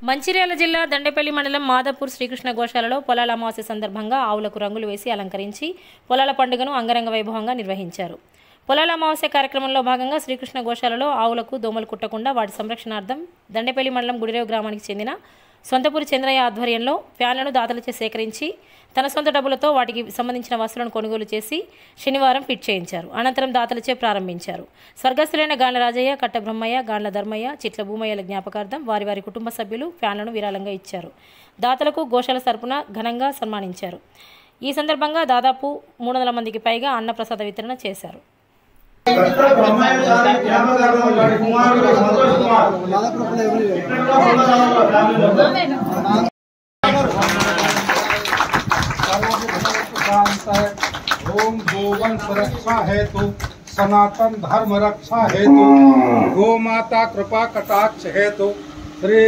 మంచిర్యాల జిల్లా దండేపల్లి మండలం మాదాపూర్ శ్రీకృష్ణ గోశాలలో పొలాల అమావాస్య సందర్భంగా ఆవులకు రంగులు వేసి అలంకరించి పొలాల పండుగను అంగరంగ వైభవంగా నిర్వహించారు. పొలాల అమావాస్య కార్యక్రమంలో భాగంగా శ్రీకృష్ణ గోశాలలో ఆవులకు దోమలు కుట్టకుండా వాటి సంరక్షణార్థం దండేపల్లి మండలం గుడిరేవు గ్రామానికి చెందిన సొంతపూరి చంద్రయ్య ఆధ్వర్యంలో ఫ్యాన్లను దాతలచే సేకరించి తన సొంత డబ్బులతో వాటికి సంబంధించిన వస్తువులను కొనుగోలు చేసి శనివారం ఫిట్ చేయించారు. అనంతరం దాతలచే ప్రారంభించారు. స్వర్గస్థులైన గాండ్ల రాజయ్య, కట్ట బ్రహ్మయ్య, గాండ్ల ధర్మయ్య, చిట్ల భూమయ్యల జ్ఞాపకార్థం వారి వారి కుటుంబ సభ్యులు ఫ్యాన్లను విరాళంగా ఇచ్చారు. దాతలకు గోశాల తరపున ఘనంగా సన్మానించారు. ఈ సందర్భంగా దాదాపు 300 మందికి పైగా అన్నప్రసాద వితరణ చేశారు. ओम गोवन सुरक्षा हेतु सनातन धर्म रक्षा हेतु गो माता कृपा कटाक्ष हेतु श्री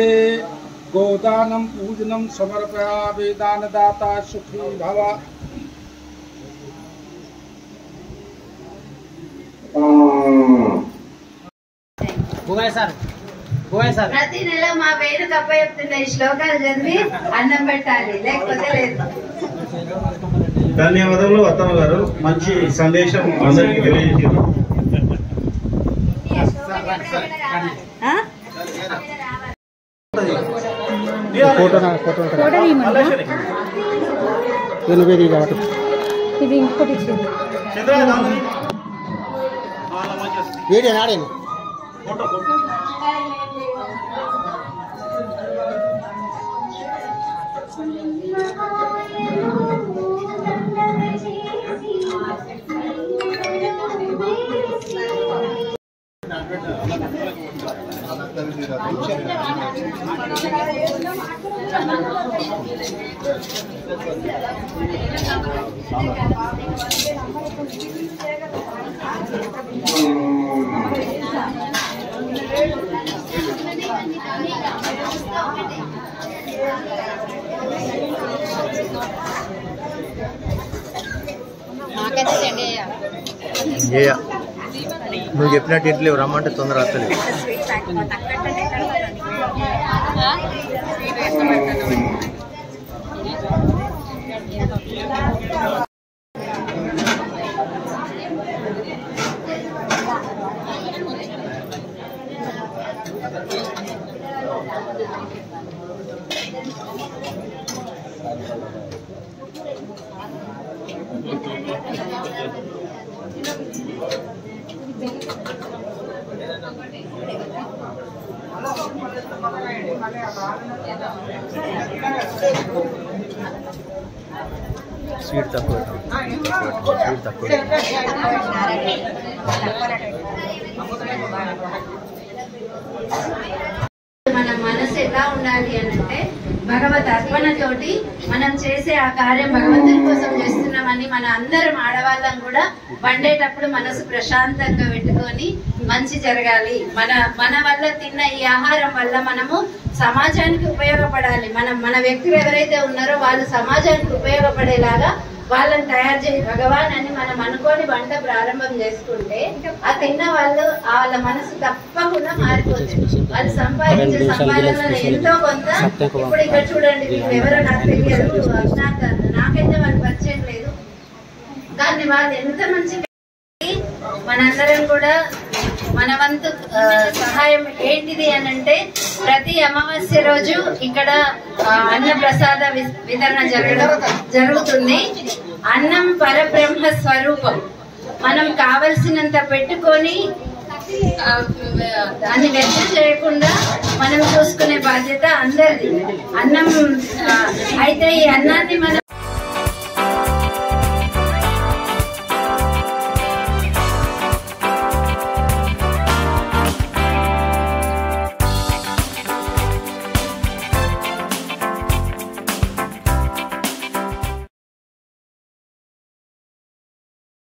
गोदानम पूजनम समर्पयामि दानदाता सुखी भव। ప్రతి నెల మా పేరు కప్ప చెప్తున్న ఈ శ్లోకాలు చదివి అన్నం పెట్టాలి, లేకపోతే లేదు. ధన్యవాదాలు అత్తమ్మ గారు, మంచి సందేశం అందరికీ తెలియజేశారు. నువ్వు చెప్పినట్టు ఇంట్లో రమ్మంటే తొందర వస్తలేదు. స్వీట్ తక్కువ, స్వీట్ తక్కువ. మన మనసు ఎలా ఉండాలి అంటే భగవత్ అర్పణతోటి మనం చేసే ఆ కార్యం భగవంతుని కోసం చేస్తున్నామని మన అందరం ఆడవాళ్ళం కూడా వండేటప్పుడు మనసు ప్రశాంతంగా పెట్టుకొని మంచి జరగాలి, మన వల్ల తిన్న ఈ ఆహారం వల్ల మనము సమాజానికి ఉపయోగపడాలి, మన వ్యక్తులు ఎవరైతే ఉన్నారో వాళ్ళు సమాజానికి ఉపయోగపడేలాగా వాళ్ళని తయారు చేయి భగవాన్ అని మనం అనుకోని వంట ప్రారంభం చేసుకుంటే ఆ తిన్న వాళ్ళు వాళ్ళ మనసు తప్పకుండా మారిపోతుంది. వాళ్ళు సంపాదించే సంపాదనలో ఎంతో కొంత, ఇప్పుడు ఇక్కడ చూడండి, మీకు ఎవరో నాకు తెలియదు, నాకైతే వాళ్ళు పరిచయం లేదు, కానీ వాళ్ళు ఎంత మంచి, మనందరం కూడా మన వంతు సహాయం ఏంటిది అని అంటే ప్రతి అమావాస్య రోజు ఇక్కడ అన్న ప్రసాద వితరణ జరుగుతుంది. అన్నం పరబ్రహ్మ స్వరూపం, మనం కావలసినంత పెట్టుకొని దాన్ని వ్యర్థ చేయకుండా మనం చూసుకునే బాధ్యత అందరిది. అన్నం అయితే ఈ అన్నాన్ని మనం